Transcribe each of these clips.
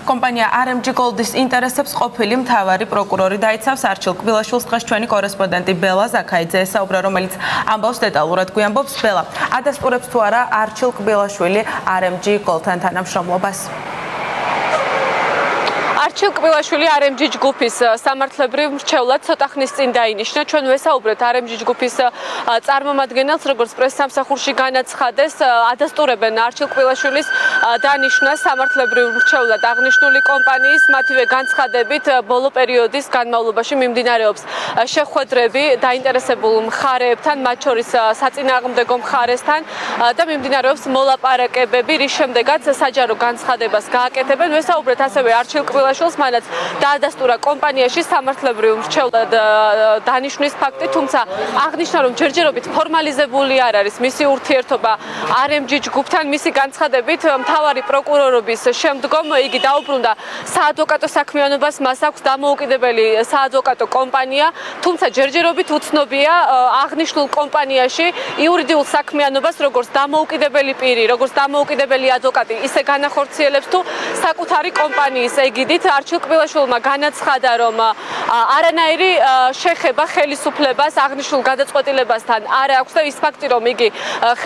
კომპანია RMG Gold-ის ინტერესებს ყოფილი მთავარი პროკურორი დაიცავს არჩილ კბილაშვილს. დღეს ჩვენი კორესპონდენტი ბელა ზაქაიძე ესაუბრა, რომელიც ამბავს დეტალურად. გვიამბობს ბელა, ადასტურებს თუ არა არჩილ კბილაშვილი RMG Gold-თან თანამშრომლობას? არჩილ კბილაშვილი RMG ჯგუფის სამართლებრივ მრჩევლად ცოტა ხნის წინ დაინიშნა. ჩვენ ვესაუბრეთ RMG ჯგუფის წარმომადგენელს, როგორც პრესსამსახურში განაცხადეს, ადასტურებენ არჩილ კბილაშვილის დანიშვნას სამართლებრივ მრჩევლად აღნიშნული კომპანიის მათივე განცხადებით ბოლო პერიოდის განმავლობაში მიმდინარეობს შეხვედრები დაინტერესებულ მხარეებთან, მათ შორის საწინააღმდეგო მხარესთან და მიმდინარეობს მოლაპარაკებები, რის შემდეგაც საჯარო განცხადებას გააკეთებენ. ვესაუბრეთ ასევე არჩილ კბილაშვილს, მანაც დაადასტურა კომპანიაში სამართლებრივ მრჩევლად დანიშვნის ფაქტი, თუმცა აღნიშნა, რომ ჯერჯერობით ფორმალიზებული არ არის მისი ურთიერთობა RMG ჯგუფთან. მისი განცხადებით, მთავარი პროკურორობის შემდგომ იგი დაუბრუნდა საადვოკატო საქმიანობას, მას აქვს დამოუკიდებელი საადვოკატო კომპანია, თუმცა ჯერჯერობით უცნობია აღნიშნულ კომპანიაში იურიდიულ საქმიანობას როგორც დამოუკიდებელი პირი, როგორც დამოუკიდებელი ადვოკატი, ისე განახორციელებს თუ საკუთარი კომპანიის ეგიდით. არჩილ კბილაშვილმა განაცხადა, რომ არანაირი შეხება ხელისუფლებას აღნიშნულ გადაწყვეტილებასთან არ აქვს და ის ფაქტი, რომ იგი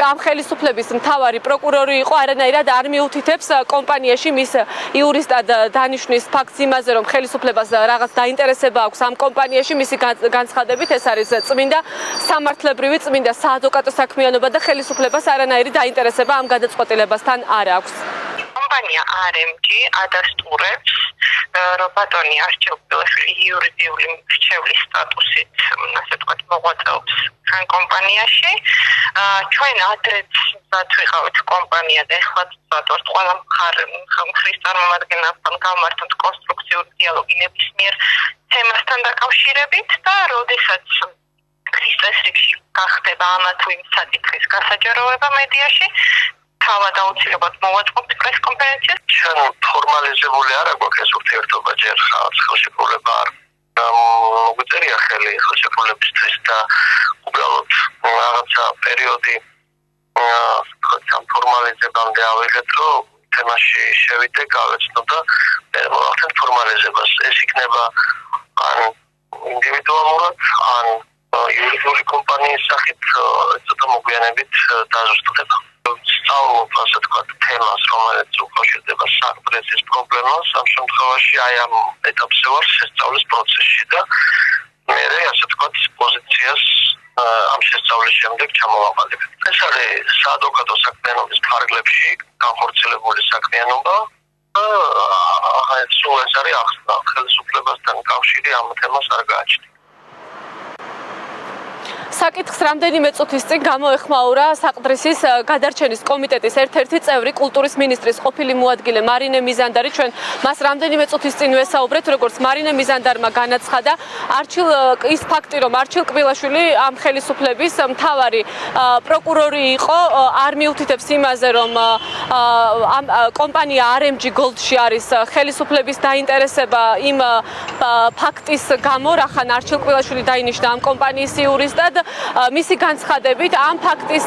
ამ ხელისუფლების მთავარი პროკურორი იყო, არანაირად არ მიუთითებს კომპანიაში მის იურისტად დანიშვნის ფაქტს იმაზე, რომ ხელისუფლებას რაღაც დაინტერესება აქვს ამ კომპანიაში. მისი განცხადებით ეს არის წმინდა სამართლებრივი, წმინდა საადვოკატო საქმიანობა და ხელისუფლებას არანაირი დაინტერესება ამ გადაწყვეტილებასთან არ აქვს. კომპანია RMG ადასტურებს, რომ ბატონი არჩილ კბილაშვილი იურიდიული მრჩევლის სტატუსით, ასე ვთქვათ, მოღვაწეობს ამ კომპანიაში. ჩვენ ადრეც ვიყავით კომპანია და ეხლაც ვწვავთ ყველა მხრის წარმომადგენელთან გავმართოთ კონსტრუქციული დიალოგი ნებისმიერ თემასთან დაკავშირებით და როდესაც ქრის წესრიგში გახდება ამა თუ იმ საკითხის გასაჯაროება მედიაში, თავად აუცილებლად მოვაწყობთ პრესკონფერენციას. ჩვენ ფორმალიზებული არ აქვს ეს ურთიერთობა ჯერ ხელშეკრულება არ მოგვიწერია ხელი ხელშეკრულებისთვის და უბრალოდ რაღაცა პერიოდი ამ ფორმალიზებამდე ავიღეთ, რომ თემაში შევიდე, გავეცნო და მე მოვახდენთ ფორმალიზებას. ეს იქნება ან ინდივიდუალურად, ან იურიდიული კომპანიის სახით ცოტა მოგვიანებით დაზუსტდება. სწავლობ, ასე ვთქვათ, თემას, რომელიც უკავშირდება საკრეცის პრობლემას, ამ შემთხვევაში აი ამ ეტაპზე ვარ შესწავლის პროცესში და მე ასე ვთქვათ პოზიციას ამ შესწავლის შემდეგ ჩამოვაყალიბებ. ეს არის საადვოკატო საქმიანობის ფარგლებში განხორციელებული საქმიანობა. სულ ეს არის ახსნა, ხელისუფლებასთან კავშირი ამ თემას არ გააჩნია. საკითხს რამდენიმე წუთის წინ გამოეხმაურა საყდრისის გადარჩენის კომიტეტის ერთ-ერთი წევრი, კულტურის მინისტრის ყოფილი მოადგილე მარინე მიზანდარი. ჩვენ მას რამდენიმე წუთის წინ ვესაუბრეთ, როგორც მარინე მიზანდარმა განაცხადა, ის ფაქტი, რომ არჩილ კბილაშვილი ამ ხელისუფლების მთავარი პროკურორი იყო, არ მიუთითებს იმაზე, რომ ამ კომპანია RMG Gold-ში არის ხელისუფლების დაინტერესება იმ ფაქტის გამო, რახან არჩილ კბილაშვილი დაინიშნა ამ კომპანიის იურისტად. მისი განცხადებით ამ ფაქტის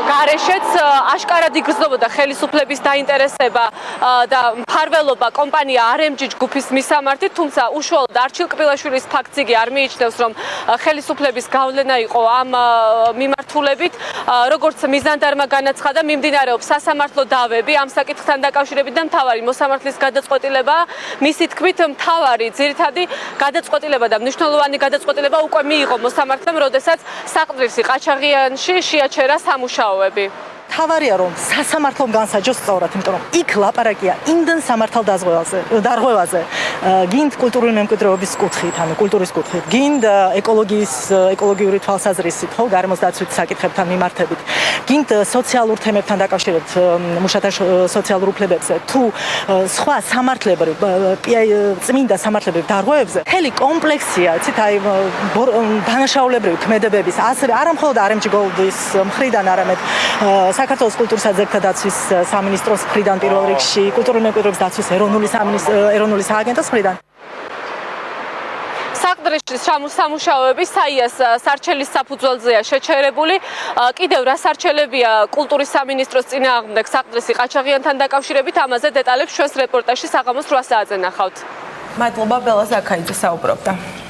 გარეშეც აშკარად იგრძნობოდა ხელისუფლების დაინტერესება და მფარველობა კომპანია RMG ჯგუფის მისამართით, თუმცა უშუალოდ არჩილ კბილაშვილის ფაქტს იგი არ მიიჩნევს, რომ ხელისუფლების გავლენა იყო ამ მიმართულებით. როგორც მიზანდარმა განაცხადა, მიმდინარეობს სასამართლო დავები ამ საკითხთან დაკავშირებით და მთავარი მოსამართლის გადაწყვეტილება, მისი თქმით, მთავარი ძირითადი გადაწყვეტილება და მნიშვნელოვანი გადაწყვეტილება უკვე მიიღო მოსამართლემ, როდესაც საყდრისი ყაჩაღიანში შეაჩერა სამუშაოები. თავარია რომ სასამართლომ განსაჯოს სწორად, იმიტომ რომ იქ ლაპარაკია იმდენ სამართალ დარღვევაზე, გინდ კულტურული მემკვიდრეობის კუთხით, ანუ კულტურის კუთხით, გინდ ეკოლოგიური თვალსაზრისით, ხო, გარემოს დაცვით საკითხებთან მიმართებით, გინდ სოციალურ თემებთან დაკავშირებით, მუშათა სოციალურ უფლებებზე, თუ სხვა სამართლებრივ, წმინდა სამართლებრივ დარღვევებზე, მთელი კომპლექსია, იცით, აი დანაშაულებრივი ქმედებების, ასევე არა მხოლოდ RMG Gold-ის მხრიდან, არამედ საქართველოს კულტურის აძებთა დაცვის სამინისტროს მხრიდან პირველ რიგში, კულტურული მემკვიდრეობის დაცვის ეროვნული სააგენტოს მხრიდან. საყდრიშის სამუშაოები საიას სარჩელის საფუძველზეა შეჩერებული. კიდევ რა სარჩელებია კულტურის სამინისტროს წინააღმდეგ საყდრისი ყაჩაღიანთან დაკავშირებით, ამაზე დეტალებს ჩვენს რეპორტაჟში საღამოს 8 საათზე ნახავთ. მადლობა ბელა ზაქაიძე საუბრობდა.